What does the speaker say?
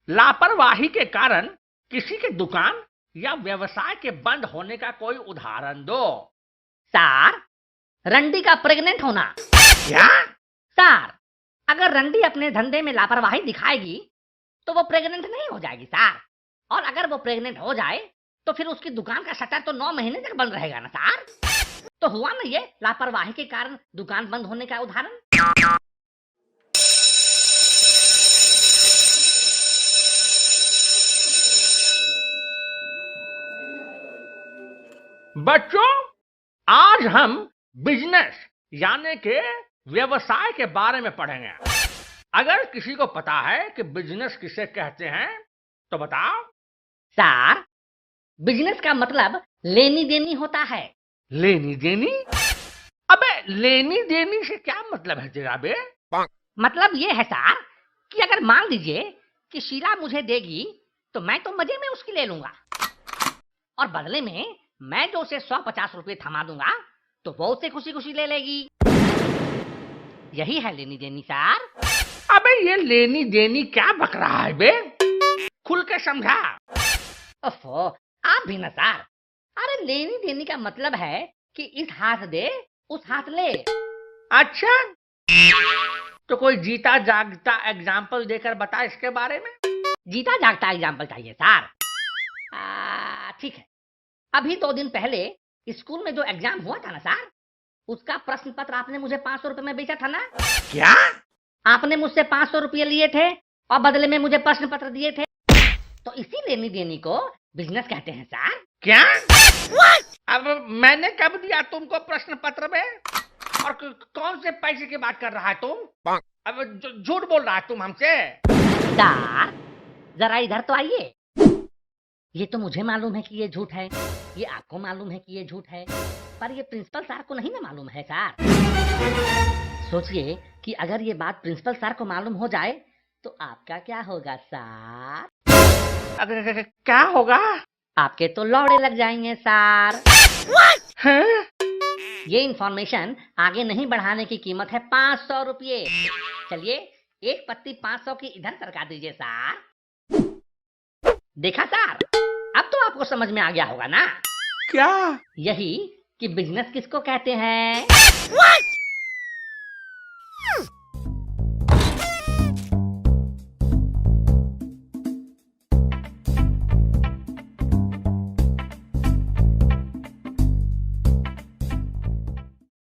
लापरवाही के कारण किसी के दुकान या व्यवसाय के बंद होने का कोई उदाहरण दो। सर, रंडी का प्रेग्नेंट होना। क्या? सर, अगर रंडी अपने धंधे में लापरवाही दिखाएगी तो वो प्रेग्नेंट नहीं हो जाएगी सर। और अगर वो प्रेग्नेंट हो जाए तो फिर उसकी दुकान का शटर तो 9 महीने तक बंद रहेगा ना सर। तो हुआ ना ये लापरवाही के कारण दुकान बंद होने का उदाहरण। बच्चों, आज हम बिजनेस यानी के व्यवसाय के बारे में पढ़ेंगे। अगर किसी को पता है कि बिजनेस किसे कहते हैं तो बताओ। सर, बिजनेस का मतलब लेनी देनी होता है। लेनी देनी? अबे लेनी देनी से क्या मतलब है तेरा बे? मतलब ये है सर कि अगर मान लीजिए कि शीला मुझे देगी तो मैं तो मजे में उसकी ले लूंगा, और बदले में मैं जो उसे 150 रुपये थमा दूंगा तो वो उसे खुशी खुशी ले लेगी। यही है लेनी देनी सर। अबे ये लेनी देनी क्या बक रहा है बे? खुल के समझा। ओफो, आप भी ना सर। अरे लेनी देनी का मतलब है कि इस हाथ दे उस हाथ ले। अच्छा, तो कोई जीता जागता एग्जाम्पल देकर बता इसके बारे में। जीता जागता एग्जाम्पल चाहिए सर? ठीक है। अभी 2 दिन पहले स्कूल में जो एग्जाम हुआ था ना सर, उसका प्रश्न पत्र आपने मुझे 500 रुपए में बेचा था ना। क्या? आपने मुझसे 500 रुपये लिए थे और बदले में मुझे प्रश्न पत्र दिए थे। तो इसी लेनी देनी को बिजनेस कहते हैं सर। क्या? अब मैंने कब दिया तुमको प्रश्न पत्र में? और कौन से पैसे की बात कर रहा है तुम? अब झूठ बोल रहा है तुम हमसे। सर, जरा इधर तो आइए। ये तो मुझे मालूम है कि ये झूठ है, ये आपको मालूम है कि ये झूठ है, पर ये प्रिंसिपल सर को नहीं ना मालूम है सर। सोचिए कि अगर ये बात प्रिंसिपल सर को मालूम हो जाए तो आपका क्या होगा सर? अगर क्या होगा? आपके तो लौड़े लग जाएंगे सर। हैं? ये इंफॉर्मेशन आगे नहीं बढ़ाने की कीमत है 500 रुपये। चलिए एक पत्ती 500 की इधर सरका दीजिए सर। देखा सर, अब तो आपको समझ में आ गया होगा ना। क्या? यही कि बिजनेस किसको कहते हैं।